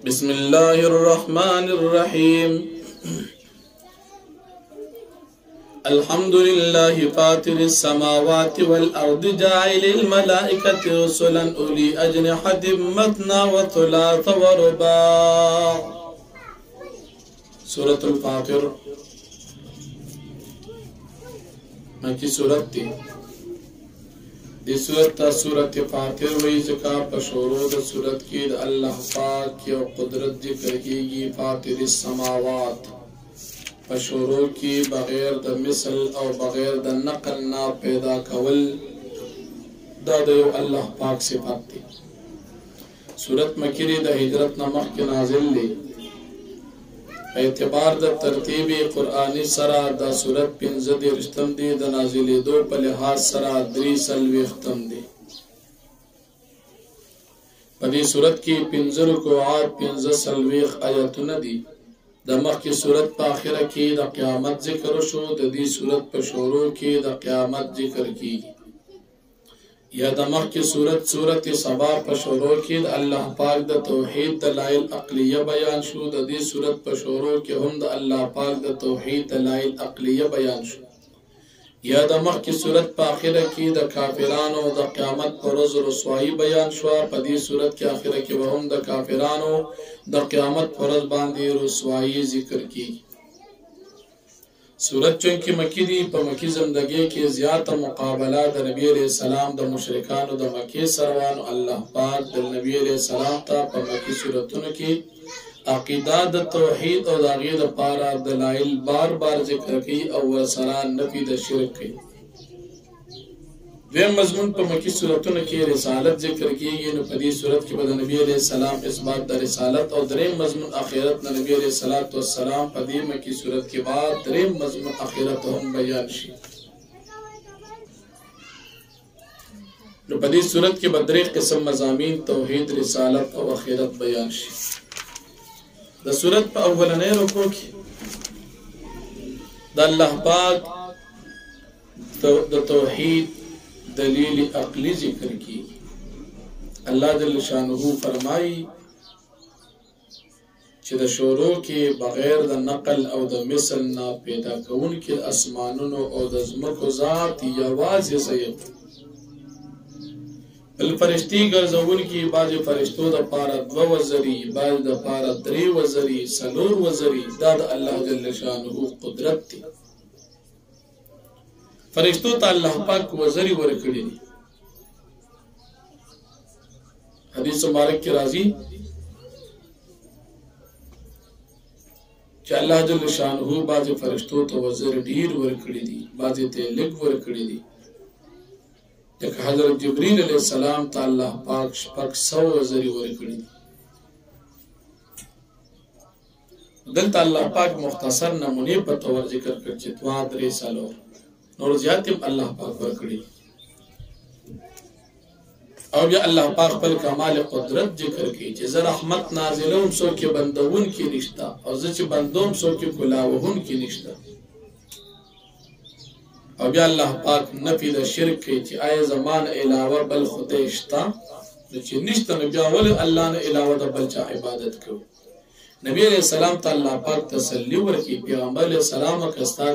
بسم الله الرحمن الرحيم الحمد لله فاطر السماوات والأرض جاعل الملائكة رسلا أولي أجنحة مثنى وثلاث ورباع. سورة الفاطر مکی سورت دی. دی سورت تا سورت فاطر وی ذکا پشورو دا سورت کی دا اللہ پاک کی قدرت ذکر کی فاطر السماوات پشورو کی بغیر دا مثل او بغیر دا نقل نا پیدا کول دا دیو اللہ پاک صفات دی. سورت مکری دا ہجرت نمخ کی نازل لی. اعتبار دا ترتیب قرآنی سرا دا سورت پنزد رشتم دی دا نازلی دو پلحاظ سرا دری سلوی ختم دی. پدی سورت کی پنزر کو آت پنزد سلویخ آیتون دی. دا مخ کی سورت پا آخرہ کی دا قیامت ذکر شو دا دی سورت پا شورو کی دا قیامت ذکر کی. یا دا مخ کی سورت سبا پا شورو کی دا اللہ پاک دا توحید دلائل عقلیہ بیان شو. دا دی سورت پا شورو کی ہم دا اللہ پاک دا توحید دلائل عقلیہ بیان شو. یا دا مخ کی سورت پا آخرہ کی دا کافرانو دا قیامت پر روز رسوائی بیان شو. پا دی سورت کی آخرہ کی وہم دا کافرانو دا قیامت پر روز باندی رسوائی ذکر کی. سورت چونکہ مکی دی پا مکی زندگی کی زیادہ مقابلہ دا نبی علیہ السلام دا مشرکانو دا مکی سروانو اللہ پاک دا نبی علیہ السلام تا پا مکی سورتونو کی عقیدہ دا توحید او دا غیر پارا دلائل بار بار ذکر کی او سران نفی دا شرک کی. دویم مضمون پا مکی سورتونو کی رسالت ذکر کی گئی. نو پدی سورت کی بدا نبی علیہ السلام اس بات دا رسالت اور دریم مضمون آخرت نا نبی علیہ السلام پدی مکی سورت کی بعد دریم مضمون آخرت ہم بیان شی. نو پدی سورت کی بدری قسم مضامین توحید رسالت اور آخرت بیان شی. دا سورت پا اولنے رکو کی دا اللہ پاک دا توحید دلیل عقلی ذکر کی. اللہ جل شانہ فرمائی چی دا شورو کے بغیر دا نقل او دا مثل نا پیدا کون کے اسمانونو او دا زمکو ذات یواز سید بل فرشتی گرزون کی باز فرشتو دا پارا دو وزری باز دا پارا دری وزری سلور وزری دا اللہ جل شانہ قدرت تی. فرشتو تا اللہ پاک وزری ورکڑی دی. حدیث مبارک کی راضی کہ اللہ جل شانہ بعض فرشتو تا وزر دیر ورکڑی دی بعض تے لگ ورکڑی دی. ایک حضرت جبریل علیہ السلام تا اللہ پاک شپک 100 وزری ورکڑی دی. دلتا اللہ پاک مختصر نمونے پر طور ذکر کر چتوا 3 سالور نور زیادتیم اللہ پاک ورکڑی. او بیا اللہ پاک پر کمال قدرت ذکر کی چیز رحمت نازلون سو کی بندون کی نشتا اور زچ بندون سو کی کلاوہن کی نشتا. او بیا اللہ پاک نفی دا شرک کی چی آئے زمان علاوہ بل خودشتا چی نشتا نبیا ولی اللہ نے علاوہ دا بلچا عبادت کرو. نبی علیہ السلام تا اللہ پاک تسلی ورکی پیغمبر علیہ السلام کستار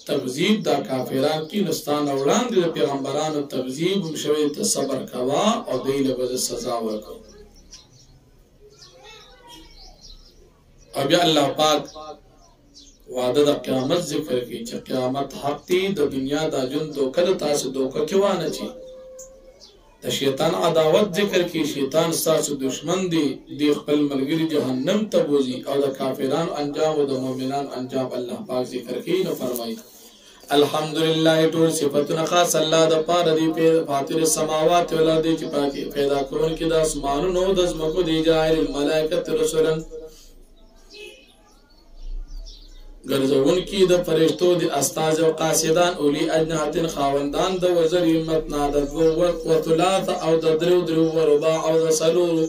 تغذیب دا کافران کی نستان اولان دی پیغمبران تغذیب مشوی تصبر کوا اور دیل بز سزا ورکو. اب یا اللہ پاک وعدہ دا قیامت ذکر کی چا قیامت حق تی دا دنیا دا جن دوکر تاس دوکر کیوانا چی. دا شیطان عداوت ذکر کی شیطان ساس دشمن دی خپل ملگری جہنم تبوزی اور دا کافران انجام و دا مومنان انجام اللہ پاک ذکر کی نو فرمائی. الحمدللہ طور صفتنا خاص اللہ دا پار دی فاطر السماوات والا دی چی پیدا کرون کی دا اسمانو نو دزمکو دی جائر الملائکت رسولن گرزون کی دا فرشتو دی استاز و قاسدان اولی اجنحت خاوندان دا وزر یمت نادت و ثلاث او دا درو و رباع او دا سلور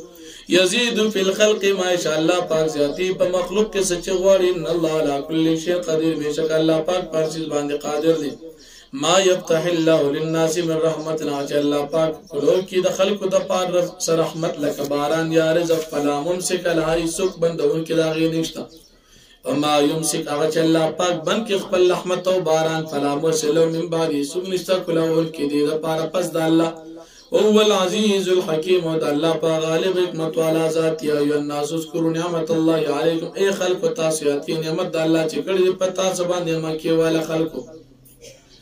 یزید فی الخلق ما شاء اللہ پاک زیادی پا مخلوق کے سچے غواری ان اللہ علا کل شیء قدیر بے شک اللہ پاک پر چیز باندے قادر دی. ما یفتح الله للناس من رحمتنا چې الله پاک کلو کې د خلکو د پاره سره رحمت لکه باران یا رزق فلا ممسک لها هیڅوک بندون کې دا غي نشته وما يمسك هغه چې الله پاک بند کې خپل رحمت او باران فلا مرسل من بعد هیڅوک نشته کلو کې دې د پاره پس د الله هو العزيز الحكيم ود الله پاک غالب حکمت والا ذات یا ایو الناس اذكروا نعمت الله عليكم اي خلق تاسو یاتي نعمت د الله چې کړي پتا سبا نعمت کې والا خلقو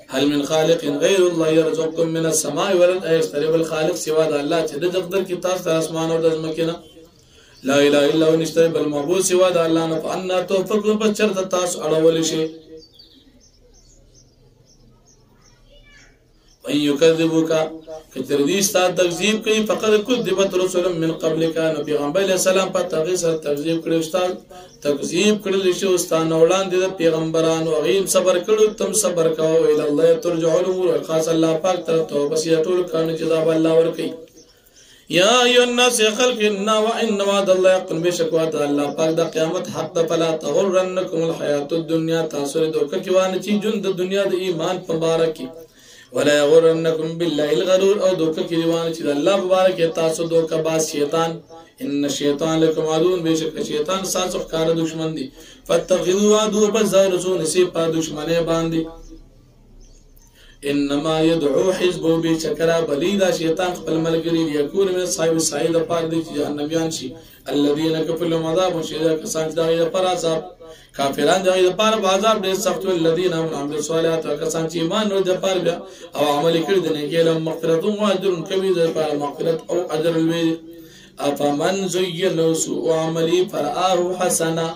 هل من خالق غير الله يرزقكم من السماء والارض ايسترب الخالق سوى الله چې د قدر کې تاسو اسمان او د ځمکې لا اله الا هو نشته بل معبود سوا د الله نه فانا توفقون په چرته تاسو اړول شي وان يكذبوك کتر دې ستاسو تکذیب کوي فقط کذبت رسل من قبلك نبي پیغمبر علیہ السلام په تغیث تکذیب کړي استاد تکذیب کړي شو استاد وړاندې د پیغمبرانو غیم صبر کړو تم صبر کوو الى الله ترجع الامور خاص الله پاک ته توبه سي ټول کانه چې دا الله ور کوي یا ایو الناس خلقنا وان وعد الله يقن بشکوات الله پاک د قیامت حق د فلا تغرنکم الحیات الدنیا تاسو د دوکه کې وانه چې جون د دنیا د ایمان په مبارک ولا يغرنكم بالله الغرور او دوکه کې وانه چې الله مبارک تاسو دوکه با شیطان ان الشیطان لكم عدو بشک شیطان تاسو ښکار دشمن دی فتخذوا عدو بزارسون سی په دشمنه باندې انما يدعو حزبه بشکرا بلیدا شیطان خپل ملګری یکون من صاحب سعید پاک دي چې جهنميان شي الذين كفروا عذاب شدید کسان دغه پر عذاب کافران دغه پر عذاب ډېر سخت الذين عملوا الصالحات کسان چې ایمان ورته پر بیا او عمل کړی دي نه ګلم مغفرت او اجر کبیر پر مغفرت او اجر الوی افمن زين سوء عملي فرآه حسنا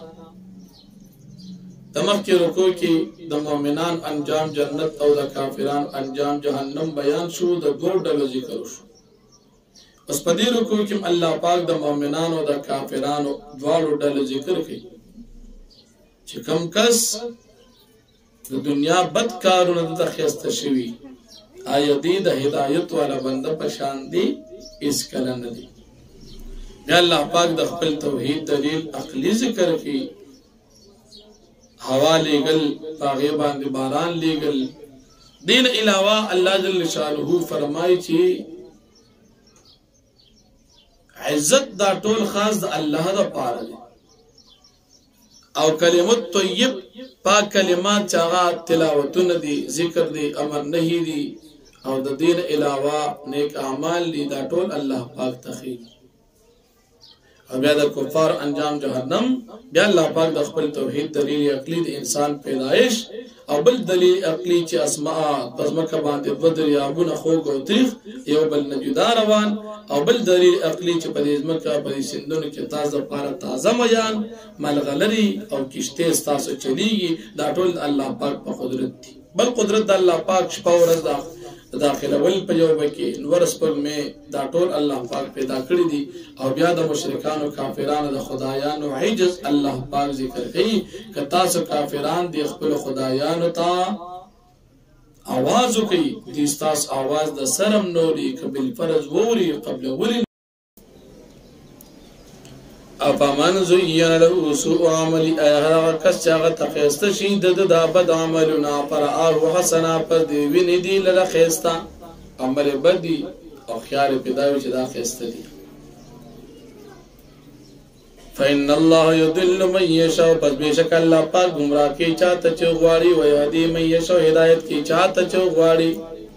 تمام کې رکو کې د مؤمنان انجام جنت او د کافران انجام جهنم بیان شو د دوه ډلو ذکر شو اوس په دې رکو کې الله پاک د مؤمنانو او د کافرانو دواړو ډلو ذکر کوي چې کوم کس د دنیا بد کارونه د خسته شوی آیا دې د هدایت والا بنده په شان دي اس کله نه دي الله پاک د خپل توحید دلیل عقلی ذکر کوي هوا لګل پاغه باندې باران لګل دین علاوه الله جل شانه فرمایي چې عزت دا ټول خاص د الله د پاره دي او کلمت طیب پاک کلمات چاغه تلاوتونه دي ذکر دي امر نهي دي او د دین علاوه نیک اعمال دي دا ټول الله پاک تخیر او بیا د کفار انجام جهنم بیا الله پاک د خپل توحید دلیل عقلی د انسان پیدایش او بل دلیل عقلی چې اسماء پزمکه باندې بدر یابونه خوګ او تاریخ یو بل نه جدا روان او بل دلیل عقلی چې په دې ځمکه په سندونو کې تازه لپاره تازه میان ملغلری او کشته تاسو چلیږي دا ټول الله پاک په قدرت دي بل قدرت د الله پاک شپه ورځ داخله ول په یو بکی نور سپر می دا ټول الله پاک پیدا کړی دي او بیا د مشرکانو کافرانو د خدایانو عجز الله پاک ذکر کوي ک تاسو کافران دي خپل خدایانو ته आवाज کوي دي تاسو आवाज د سرم نوري قبل فرض ووري قبل وري افمن زين له سوء عمل اهغه کس چاغه تخيسته شي د بد عملنا فرآه حسنا پر دی ویني دی له خيستا عمل بدی او خیال پیداوي چې دا خيسته دي فإن الله يضل من يشاء پس بشک الله پاک گمراه کی چاته چغواړي و يهدي من يشاء هدايت کی چاته چغواړي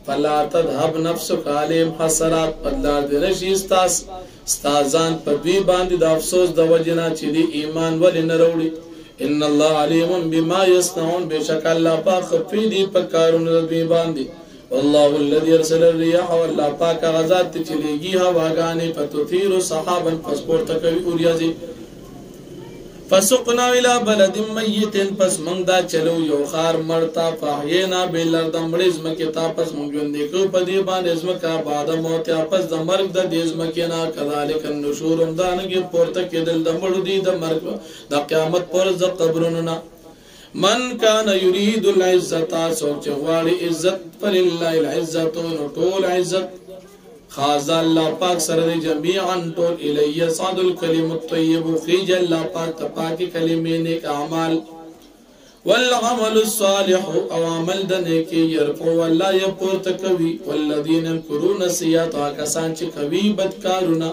فلا تذهب نفسك عليهم حسرات بدلار دي نشي استازان په دوی باندې د افسوس د وجنا چې دی ایمان ولې نه وروړي ان الله علیم بما يصنعون بشک الله پاک خفي دي په کارونو د دوی باندې والله الذي ارسل الرياح والله پاک غزات چلیږي هواګانې فتثير سحابا پسپورت کوي اوریازي فسقنا الى بلد ميت پس مونږ دا چلو یو خار مرتا فاحینا بلرد مړز مکه تا پس مونږ باندې کو په دې باندې زمکا بعد موت پس د مرګ د دې زمکه نه کذالک النشور دانګي پورته کېدل د مړو دي د مرګ د قیامت پر ز قبرونو من کان یرید العزت سوچ غواړي عزت فلله العزت ټول عزت خاص الله پاک سره جميعا ټول الیه صاد الکلم الطیب خرج الله پاک پاکی کلمې نیک اعمال والعمل الصالح او عمل د نیکی يرفع والله يپورته کوي والذین ينكرون السيئات کسان چې کوي بدکارونه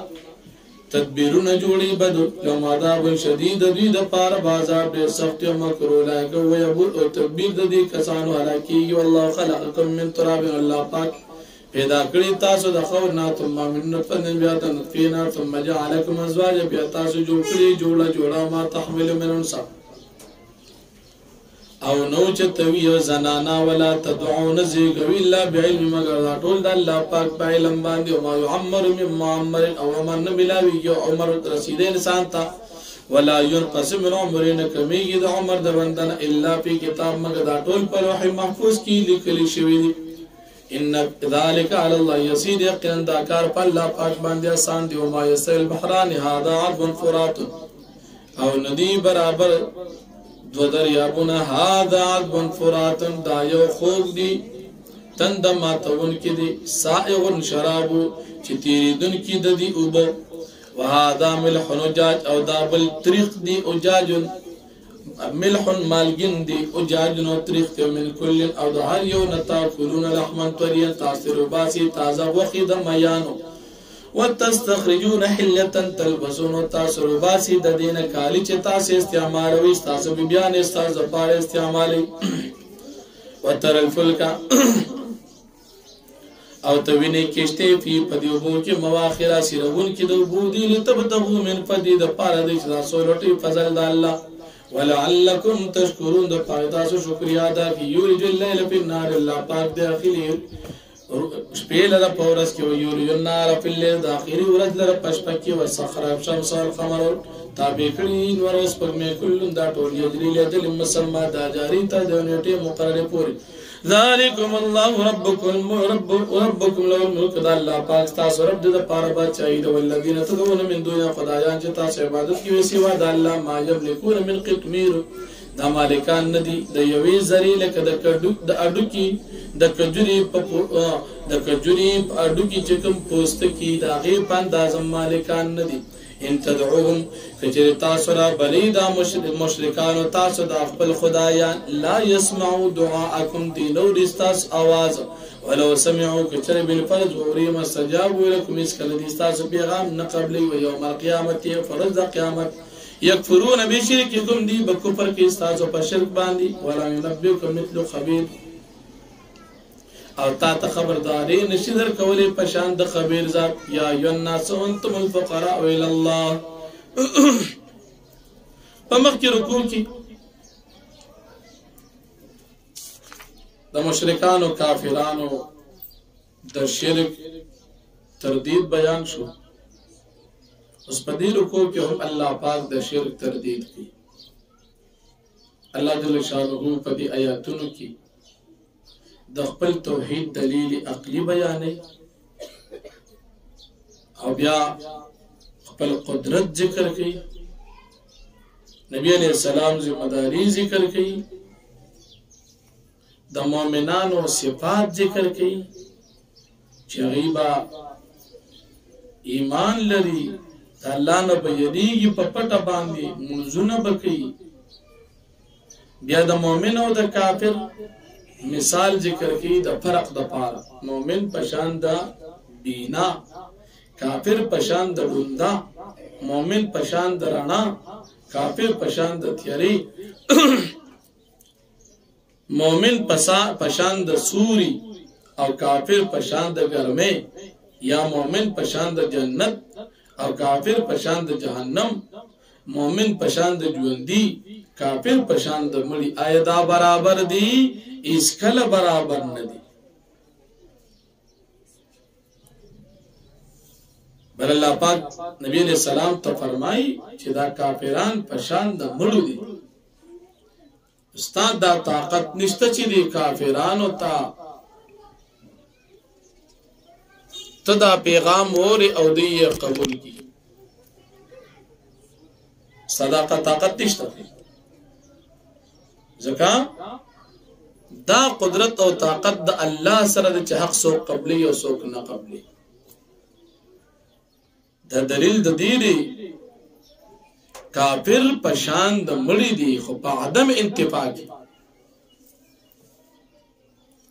تدبیرونه جوړي بدو لهم عذاب شدید دوی د پاره بازار ډېر سخت او مکروه لګو ويبول او تدبیر د دې کسانو هلاکی والله خلقکم من تراب الله پاک پیدا کړی تاسو د خور نه ثم من نطفه بیا د نطفه نه ثم جعلکم ازواجا بیا تاسو جوړ کړی جوړه ما تحمل من انثى او نو چتوی زنانا ولا تدعون زیگوی اللہ بعلم مگر دا ټول د الله پاک په علم باندې او ما يعمر من معمر او من ملاوی یو عمر رسید انسان تا ولا ينقسم من عمرنا کمیږي د عمر د بندن الا فی کتاب مگر دا ټول په لوح محفوظ کې لیکل شوی دی ان ذلك على الله يسير يقين دا کار په الله پاک باندې آسان دی او ما يسل البحران هذا عذب فرات او ندی برابر دو دریابونه هذا عذب فرات دا یو خوږ دی تند ماتون کې دی سائغ شراب چې تیریدون کې د دی اوبو وهذا ملح نجاج او دا بل طریق دی اجاج ملح مالگن دی اجاج نو طریق دی من کل او دا هر یو نتا کلون لحمن طریا تاثر باسی تازه وخی د میانو وتستخرجون حلة تلبسون تاثر باسی د دین کالی چې تاسو استعمالوي تاسو بیان تاسو لپاره استعمالي وتر الفلك او توینه کشته فی پدیوبو کې مواخره سرون کې د بودی لتبتغوا من فدی د پاره د تاسو لټي فضل د الله ولعلکم تشکرون د پاره تاسو شکریا ادا کی یولج الليل فی النار الله پاک داخلي شپیل دا پورس کی ویولی النار فی الليل داخلی ورد لر پشپکی و سخراب شمس والقمر تابیقین ورس پگمی کلن دا طول یجری لیدل مسلمہ دا جاری تا دونیٹی مقرر پوری ذالکم اللہ ربکم لو الملک دا اللہ پاک تاسو رب دا پارا بادشاہی دا والذین تدعون من دنیا خدایان چه تاسو عبادت کی وسیوا دا اللہ ما یملکون من قطمیر دا مالکان ندی دا یوی زری لکه دا اڈو کی د کجوري اډو کې چې کوم پوسټ کې دا غیر پانداز مالکان ندي ان تدعوهم کچری تاسو را بلی دا مشرکان او تاسو د خپل خدایان لا يسمعوا دعاءكم دینو رستاس आवाज ولو سمعوا کچری بالفرض وریم استجابوا لكم اسکل رستاس پیغام نه قبلي و يوم القيامت فرض قیامت یکفرون بشرککم دی بکفر کې تاسو په شرک باندې ولا ينبئكم مثل خبير او تا ته خبرداري نشي در کولې پشان د خبير ذات یا الناس انتم الفقراء الى الله پمخ کې رکوع کې د مشرکان او کافرانو د شرک تردید بیان شو اوس په دې رکوع کې هم الله پاک د شرک تردید کوي الله جل شانه په دې آیاتونو کې د خپل توحید دلیل عقلی بیانې او بیا خپل قدرت ذکر کوي نبی علیہ السلام ذمہداری ذکر کوي د مؤمنانو صفات ذکر کوي چې غیبا ایمان لري الله نه بيدیږي په پټه باندې منځونه بکي بیا د مؤمن او د کافر مثال ذکر کی د فرق د پاره مؤمن پشان د بینا کافر پشان د ړوندا مؤمن پشان د رڼا کافر پشان د تیاری مؤمن پشان د سوري او کافر پشان د ګرمه یا مؤمن پشان د جنت او کافر پشان د جهنم مؤمن پشان د ژوندۍ کافر پشان د مړي آیدا برابر دي اس کله برابر نه دي بل الله پاک نبی علیہ السلام ته فرمای چې دا کافران پشان د مړو دي استاد دا طاقت نشته چې دي کافرانو ته تدا پیغام اور او دی قبول کی صداقت طاقت نشته ځکه دا قدرت او طاقت د الله سره د حق سو قبلي او سو نه قبلي دا دلیل د دې کافر پشان د مړی دی خو په عدم انتفاع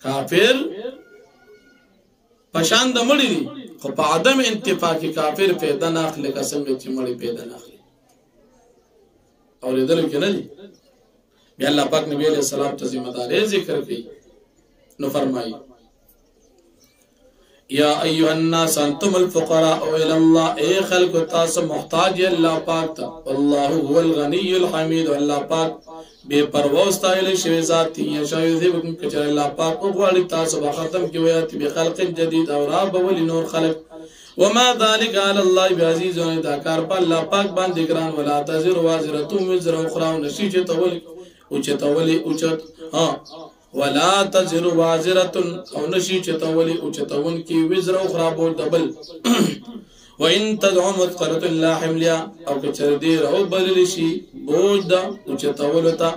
کافر پشان د مړی دي خو په عدم انتفاع کې کافر پیدا نه اخلي څنګه چې مړی پیدا نه اخلي او لیدل کې نه دي بیا الله پاک نبی علیہ السلام ته ذمہ داری ذکر کړي نو فرمایي یا ایها الناس انتم الفقراء الى الله اے خلق تاسو محتاج الله پاک ته والله هو الغني الحمید الله پاک بے پروا استایل شوی ذات یا شاید بكم کچر الله پاک او غواړي تاسو به ختم کی ویات به خلق جدید او رب ول نور خلق وما ذلك على الله بعزيز دا کار په الله پاک باندې ګران ولا تزر وازره وزر اخرى نشي چې تول او چې تول او چې ولا تزر وازره او نشي چې تول او چې تون کی وزر اخرى بو دبل وان تدعو مثقله لا حملها او کچر دی او بل شي بوج دا او چې تولتا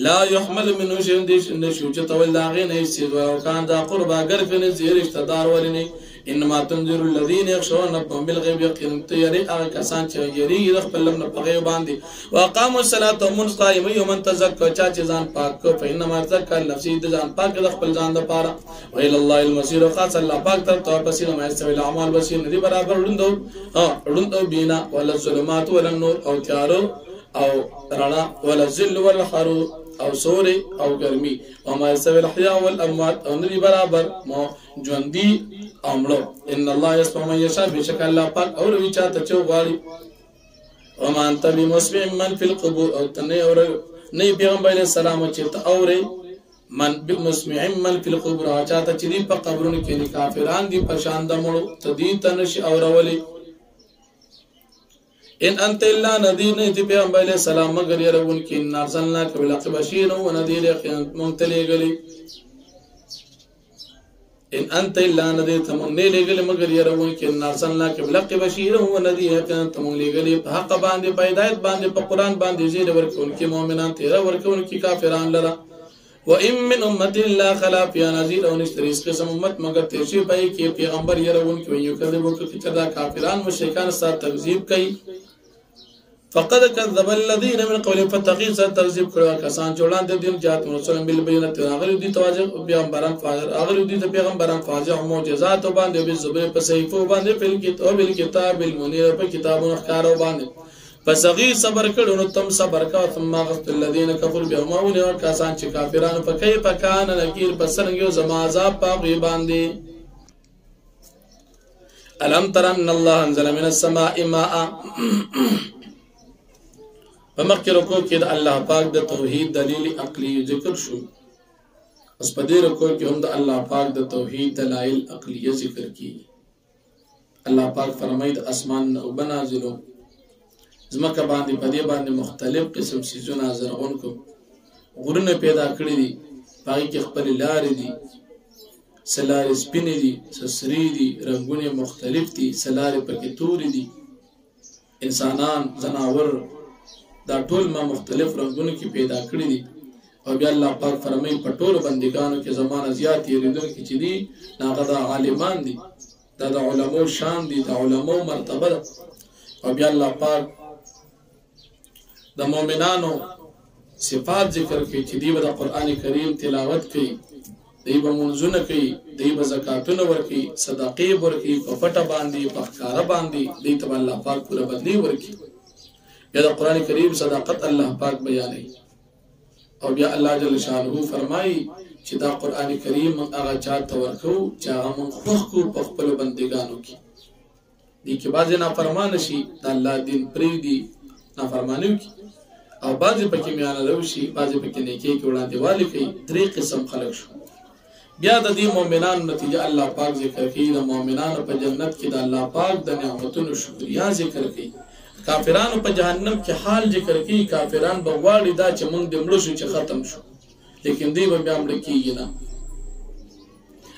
لا يحمل منه شيء نشي چې تول دا غي نه سي او کان دا قربا ګر کنه زیر رشتہ دار ولني انما تنذر الذين يخشون ربهم بالغيب يقين تيري هغه کسان چې یری د خپل لمن په غیب باندې واقاموا الصلاه ومنقائم يوم تزكى چا چې ځان پاک فإنما تزكى نفسي د ځان پاک د خپل ځان لپاره ویل الله المصير خاص الله پاک تر تو پسې ما استوي الاعمال بشي ندي برابر وړندو بينا ولا الظلمات ولا النور او تیارو او رڼا ولا الذل والحرور او سوري او ګرمي او ما يستوي الاحياء والاموات او ندي برابر مو ژوندۍ امړو ان الله يسمع من يشاء بشك الله پاک او وی چاته چو غواړي وما انت بمسمع من في القبور او تنه اور نه پیغمبر السلام چې ته اوري من بمسمع من في القبور چاته چې په قبرونو کې کافران دي پرشان د مړو تدي تنش اورولي ان انت الا نذير نه دی پیغمبر السلام مگر يرون کې نارسلنا قبل بشير و نذير مونتلېګلي ان انت الا نذير تمون لېګلي مگر يرون کې نارسلنا قبل بشير و نذير تمون لېګلي په حق باندې په هدایت باندې په قران باندې زیر ورکون کې مؤمنان تیر ورکون کې کافران لرا وان من امه الا خلا فيها نذير او نشتريس قسم امت مگر تشي پای کې پیغمبر يرون کې یو کړي وو کې چې دا کافران مشرکان سره تکذیب کوي فقد كذب الذين من قبلهم فتقيس تكذيب کړه کسان جوړان د دین جات رسول بالبينات اغل دي تواجه پیغمبران فاضل اغل دي پیغمبران فاضل معجزات باندې به زبر په صحیفو باندې په کتاب المنیر په کتابونو ښکارو باندې فسغي صبر کړه نو تم صبر کا ثم غفت الذين كفروا بهم او کسان چې کافرانو په کیف کان نکیر بسرنګو زما عذاب په باندې الم تر ان الله انزل من السماء ماء فمخکې رکوع کې د الله پاک د توحید دلیل عقلی ذکر شو اس په دې رکوع کې هم د الله پاک د توحید دلایل عقلیه ذکر کی الله پاک فرمایي د اسمان او بنازلو زمکه باندې په دې باندې مختلف قسم سيزونه زرغون کو غرونه پیدا کړی دي پای کې خپل لارې دي سلارې سپینې دي سسري دي رنگونه مختلف دي سلارې پکې تورې دي انسانان زناور دا ټول ما مختلف رنگونو کې پیدا کړی دي او بیا الله پاک فرمایي په ټول بندګانو کې زمانه زیات یې لیدل کې چې دي هغه د عالمان دي دا د علماو شان دي د علماو مرتبه ده او بیا الله پاک د مؤمنانو صفات ذکر کوي چې دی د قران کریم تلاوت کوي دی به منځونه کوي دی به زکاتونه ورکوي صدقې ورکوي په پټه باندې په ښکارا باندې دی ته الله پاک پوره بدلی ورکوي یا د قران کریم صداقت الله پاک بیانوي او بیا الله جل شانه فرمایي چې دا قران کریم هغه چاته ورکو چې هغه مونږ خو په خپل بندګانو کې دي کې بعض نه فرمان شي د الله دین پری دي نه فرمانو کې او بعض پکې میانه لوشي بعض پکې نیکی کې وړاندې والی کوي درې قسم خلق شو بیا د دې مؤمنانو نتیجه الله پاک ذکر کوي د مؤمنانو په جنت کې د الله پاک د نعمتونو شکریا ذکر کوي کافرانو په جهنم کې حال ذکر کوي کافران به غواړي دا چې موږ د مړو شو چې ختم شو لیکن دوی به بیا مړ کېږي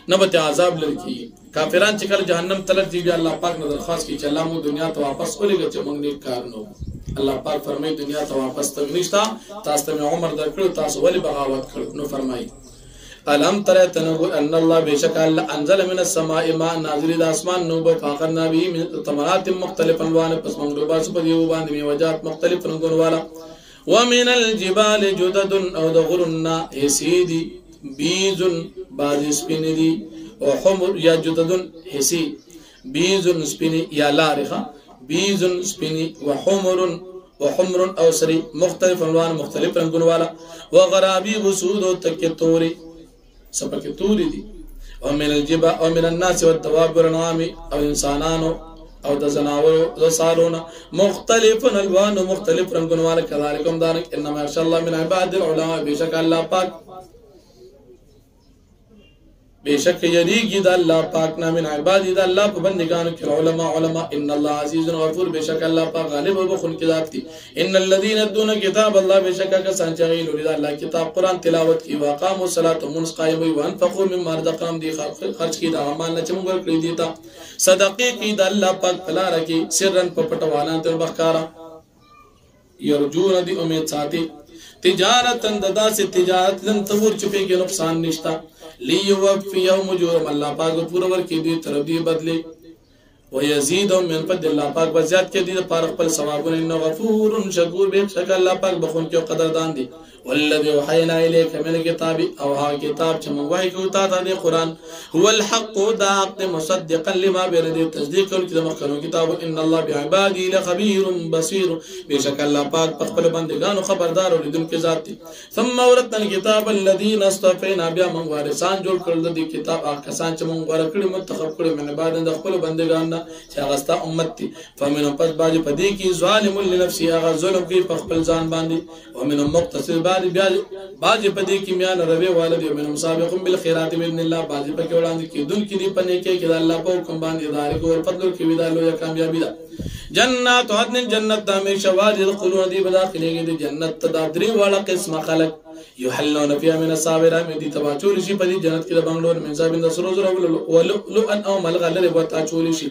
نه به عذاب لري کافران چې کله جهنم تلل دي بیا الله پاک نه درخواست کوي چې الله مو دنیا ته واپس ولېږي چې موږ نیک کار نو الله پاک فرمایي دنیا ته واپس تګ نشته تاسو ته عمر درکړو تاسو ولې بغاوت کړو نو فرمایي الم تر تنو ان الله بشک الله انزل من السماء ماء نازل د اسمان نو به فاخرنا به من ثمرات مختلفا الوان پس موږ له باسو په دیو باندې میوجات مختلف رنگونو والا ومن الجبال جدد او د غرنا اسيدي بیزن بعض سپینی دی وحمر یا جددن حسی بیزن سپینی یا لارخا بیزن سپینی وحمر او سری مختلف انوان مختلف رنگون والا وغرابی بسود و تکی توری سپکی توری دی ومن الجبا ومن الناس والدواب والانعام او انسانانو او د زناورو د سالونه مختلف الوان مختلف رنگون والا كذلكم دارك انما يخشى الله من عباد العلماء بشك الله پاک بشك يريگی د الله پاک نا من عباد د الله په بندگانو کې علماء ان الله عزيز غفور بشك الله پاک غالب او بخون کی ذات دی ان الذين يدون كتاب الله بشك کسان چغیل لري د الله کتاب قران تلاوت کی واقاموا الصلاه ومنس قائم وانفقوا مما رزقناهم دی خرج کی د اعمال نه چمګر کړی دی تا صدقه کی د الله پاک فلا رکی سرن په پټوانا تر بخکارا يرجون دی امید ساتي تجارت انددا سے تجارت لن تمور چپے کے نقصان نشتا لیوفیهم اجورهم الله پاک پورا ور کی دی طرف دی بدلی ويزيدهم من فضل الله پاک بزیات کی دی پر خپل ثوابونه انه غفور شکور به شک الله پاک بخون کی قدردان دی والذي وحينا اليك من الكتاب او ها کتاب چې موږ وایو کو تا د قران هو الحق دا مصدقا لما بين تصديق کی مخکنو کتاب ان الله بعباده لخبير بصير بشک الله پاک خپل بندگانو خبردار او لیدونکو ذات دی ثم ورثنا الكتاب الذين اصطفينا بیا موږ وارثان جوړ کړل د کتاب هغه کسان چې موږ ورکړل منتخب کړل من بعد د خپل بندگانو چې هغه ستا امت دي فمن پس باج پدې کې ظالم لنفسه هغه ظلم کوي په خپل ځان باندې ومن مقتصد باج پدې کې میان روي والد ومن مسابق بالخيرات باذن الله باج په کې وړاندې کې دن کې دی پنه کې د الله په حکم باندې دارک او فضل کې ویدالو یا کامیابی ده جنات عدن جنت د شواد القلون دی بداخلي د جنت تدادري والا قسم خلق يحلون فيها من الصابر من دي تباچول شي په دې جنت کې د بنگلور من صاحب د سروزر ولؤن او ملغلر وتا چول شي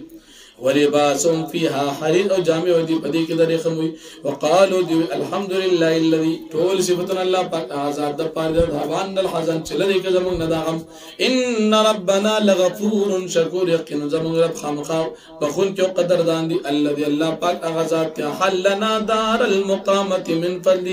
ولباسهم فيها حرير او جامع ودي پدې کې درې خموي وقالوا دي الحمد لله الذي طول صفتنا الله پاک آزاد د پاره د حوان الحزن چې لري کې زمونږ نداغم ان ربنا لغفور شکور یقین زمونږ رب خامخا بخون کې قدردان دي الذي الله پاک آزاد ته حلنا دار المقامه من فضل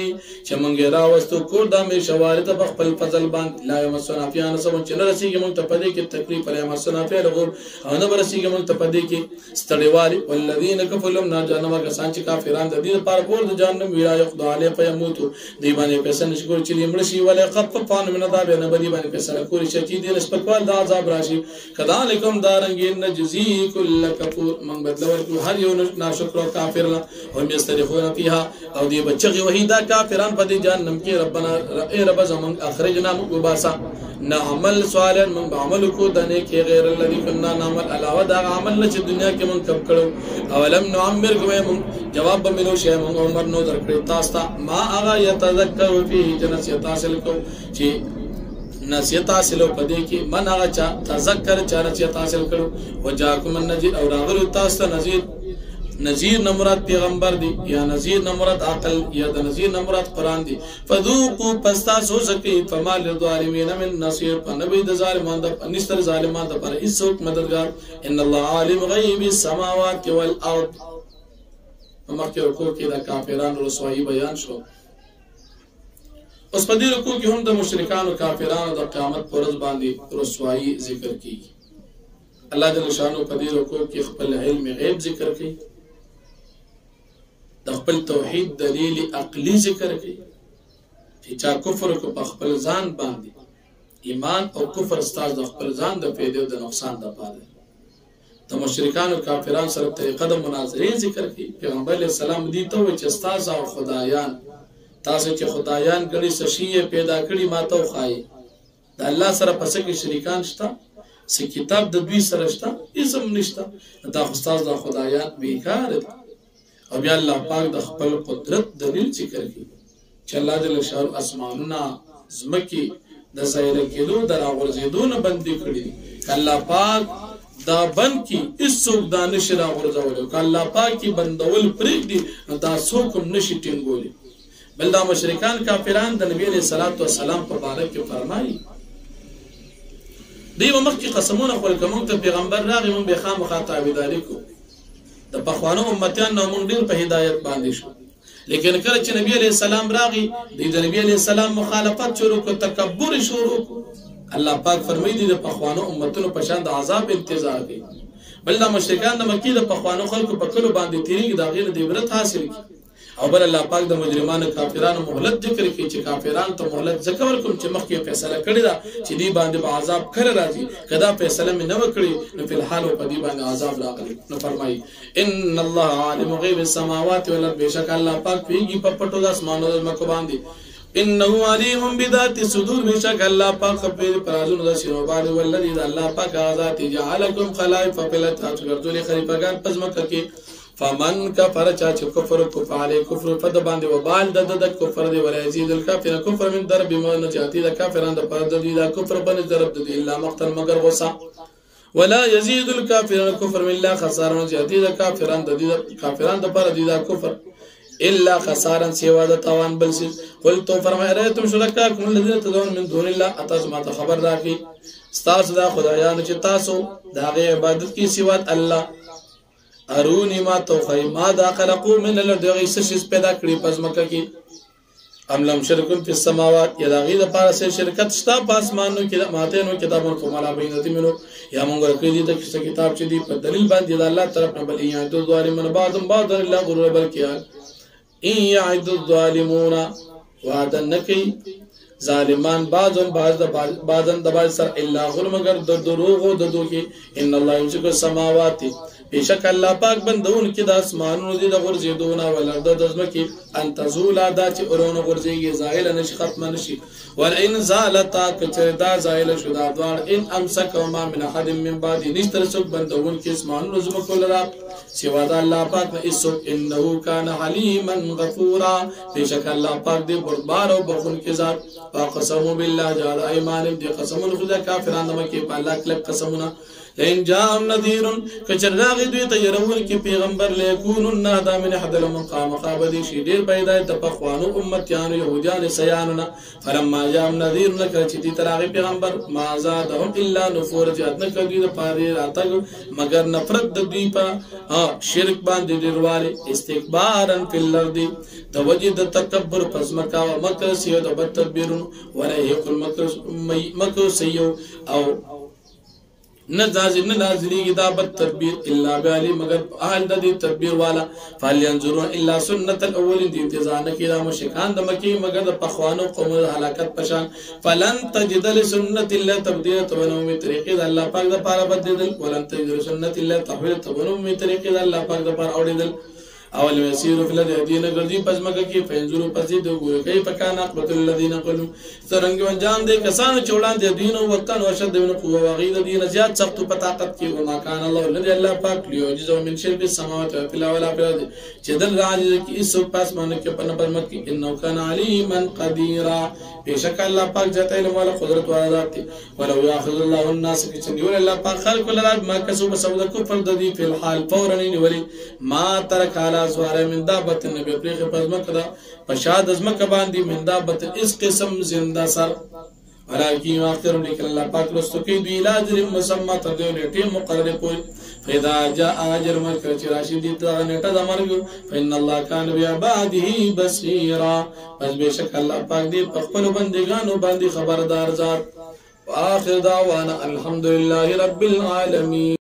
چې مونږ راوستو کو د می شوارت په خپل فضل باندې لا یمسنا فيها نسب چې رسیږي مونږ ته پدې کې تکلیف لا یمسنا فيها لغور او نه رسیږي مونږ ته پدې کې استړیوالي والذین کفروا من جهنم کسان چې کافران د دې لپاره کول د جهنم ویرا یقضوا علی فیموتوا دی باندې پیسې نشکور چې لمړ شي ولا خففان من عذاب نه بدی باندې پیسې کول شي چې دې نسبکوال د عذاب راشي کذالکم دارنګ نجزی کل کفور من بدلور هر یو ناشکر او کافر لا هم یستریخون فیها او دی بچغي وحیدا کافران په دې جهنم کې ربنا ای رب زمون اخرجنا مباسا نعمل صالحا من بعمل کو دنه کې غیر الذي كنا نعمل علاوه دا عمل چې دنیا کې من کم کړو اولم نعمر کوم جواب به ملو شی من عمر نو درکړی تاسو ما اغا يتذكر فيه جنسیت حاصل کو چې نصیحت حاصل پدې کې من هغه چا تذکر چا نصیحت حاصل کړو وجاکم النذیر او راغلو تاسو نذیر نمراد پیغمبر دی یا نذیر نمراد عقل یا د نذیر نمراد قران دی فذوقوا پستاسو سکی فمال الظالمین من نصير فنبی د ظالمان د نستر ظالمان د پر هیڅ مددگار ان الله عالم غیب السماوات والارض مکه رکوع کې د کافرانو رسوایی بیان شو اوس په دې رکوع کې هم د مشرکانو کافرانو د قیامت پر ورځ باندې رسوایی ذکر کیږي الله جل شانو په دې رکوع کې خپل علم غیب ذکر کوي د خپل توحید دلیل عقلی ذکر کوي چې چا کفر کو په خپل ځان باندې ایمان او کفر استاد د خپل ځان د پیدا او د نقصان د پاره د مشرکان او کافرانو سره طریقه د مناظرې ذکر کوي پیغمبر علیه السلام دې ته چې استاد او خدایان تاسو چې خدایان کړي سشیه پیدا کړي ماته خوای د الله سره پس کې شریکان شته سی کتاب د دوی سره شته اسم نشته دا استاد د خدایان بیکار دي او بیا الله پاک د خپل قدرت دلیل ذکر کوي چې الله جل شانو اسمانونه زمکي د زایل کېدو د راغورځېدو نه بندي کړی دي الله پاک دا بند کی هیڅوک دا نشي راغورځول الله پاک کی بندول پرېږدي نو دا څوک هم نشي ټینګولی بل دا مشرکان کافران د نبی علیہ الصلوۃ والسلام په باره کې فرمایي دی مخکې قسمونه خپل کوم ته پیغمبر راغی مونږ به خامخا تابعداري کو د پخوانو امتیان نو مونږ ډیر په هدایت باندې شو لیکن کله چې نبی علیہ السلام راغی د نبی علیہ السلام مخالفت شروع کو تکبر شروع کو الله پاک فرمایي د پخوانو امتونو په شان د عذاب انتظار کوي بل د مشرکان د مکی د پخوانو خلکو په کلو باندې تیریږي دا غیر د عبرت حاصل کی او بل الله پاک د مجرمانو کافرانو مهلت ذکر کوي چې کافرانو ته مهلت ذکر ورکوم چې مخکې فیصله کړی دا چې دی باندې به عذاب کړی راځي کدا فیصله مې نه وکړي نو په الحال په دی باندې عذاب راغلی نو فرمایي ان الله عالم غیب السماوات والارض بشک الله پاک پیږي په پټو د اسمانو د مکو باندې انه علیم بذات الصدور بشک الله پاک په پرازونو د شنو باندې ولذي الله پاک ذات جعلکم خلائف فی الارض ګرځولې خلیفګان پس مکه کې فمن کفر چا چې کفر کو فعلی کفر فد باندې وبال د کفر دی ولا یزيد الکافر کفر من درب ما نجاتی د کافرانو د پر د کفر باندې ضرب دی الا مقتل مگر غصه ولا يزيد الكافر كفر من الله خسارا نجاتی د کافرانو د پر دی د کفر الا خسارا سوا د توان بل سي قلت فرمای رایتم شرکاکم الذين تدعون من دون الله اتاز ما خبر راکی استاسو دا خدایانو چې تاسو دغه عبادت کی سوا الله ارونی ما توخی ما دا خلقو من الارض غیس شیز پیدا کړی پس مکه کې ام لم شرکم فی السماوات یا دا غی د پاره سه شرکت شتا پاسمانو کې ماته نو کتابونو کومه بینتی منو یا مونږ ورکړي دي د کتاب چې دی په دلیل باندې د الله طرف نه بل یعد الظالمون بعضهم بعض الله غرور بلکې ان يعد الظالمون وعدا نکی ظالمان بعضهم بعضن دبا سر الا غر مگر د دروغ د دوکي ان الله یمسک السماوات بیشک الله پاک بندون کې د اسمانونو دي د غرزیدونه ولرد د ځمکې ان تزولا دا چې اورونه غرزيږي زائل نشي ختم نشي ولئن زالتا کچدا زائل شو دا دوار ان امسکهما من احد من بعد نشتر سو بندون کې اسمانونو زمکو لرا سوا د الله پاک نه اسو انه کان حلیما غفورا بیشک الله پاک دې بردبار او بخون کې ذات قسم بالله جعل ايمان دي قسم خدا کافرانو مکه په الله کلک قسمونه لئن جاء نذير کچراغ دوی ته يرون کې پیغمبر ليكون النادى من احد المقام قابدي شي ډیر پیدا د پخوانو امتيانو يهوديان سيانونه فلما جاء نذير نکړه چې دي تراغ پیغمبر ما زادهم الا نفور جات نه کړي د پاره راتګ مگر نفرت د دوی په شرک باندې ډیرواله استکبارا فی الارض توجد تکبر پسمکا او مکر سیو د بد تدبیرون ولا یقل مکر سیو او نازلی دا بد تدبیر الا بعلی مگر اهل د تدبیر والا فلینظروا الا سنت الاولین دی انتظار نه کیدا مشکان د مکی مگر د پخوانو قوم د هلاکت پشان فلن تجد لسنت الله تبديل تبنو می طریقې د الله پاک د پاره بدل ولن تجد سنت الله تحویل تبنو می طریقې د الله پاک د پاره اوریدل اول يسير في الذين غردي پزمکه کې فینزرو پزید وګورئ کیف کان عقبت الذين قالوا څنګه انجام دې کسان چوڑان دې دین او وطن او شد دین قوه وغید دین زیات سخت په طاقت کې وما کان الله الذي الله پاک لیوجز من شرب السماوات والارض والارض چې دل راځي کې اس پاس باندې کې په نبر مکه انه کان علیما قدیرا بشک الله پاک ذات علم او قدرت والا ذات ولو یاخذ الله الناس چې نیول الله پاک خلق لرا ما کسب سبب کفر د دې په الحال فورا نیولې ما ترک سواره من دابت النبي پریخ پزمک دا پشاد ازمک باندې من دابت اس قسم زنده سر ولكن واخر لیکن الله پاک رستو کې دی علاج مسمى تدو نیټه مقرره کوي فاذا جاء اجر مرکه چې راشد دي ته نیټه د مرګ فإن الله كان بعباده بصيرا پس بشک الله پاک دې خپل بندگانو باندې خبردار ذات واخر دعوانا الحمد لله رب العالمين.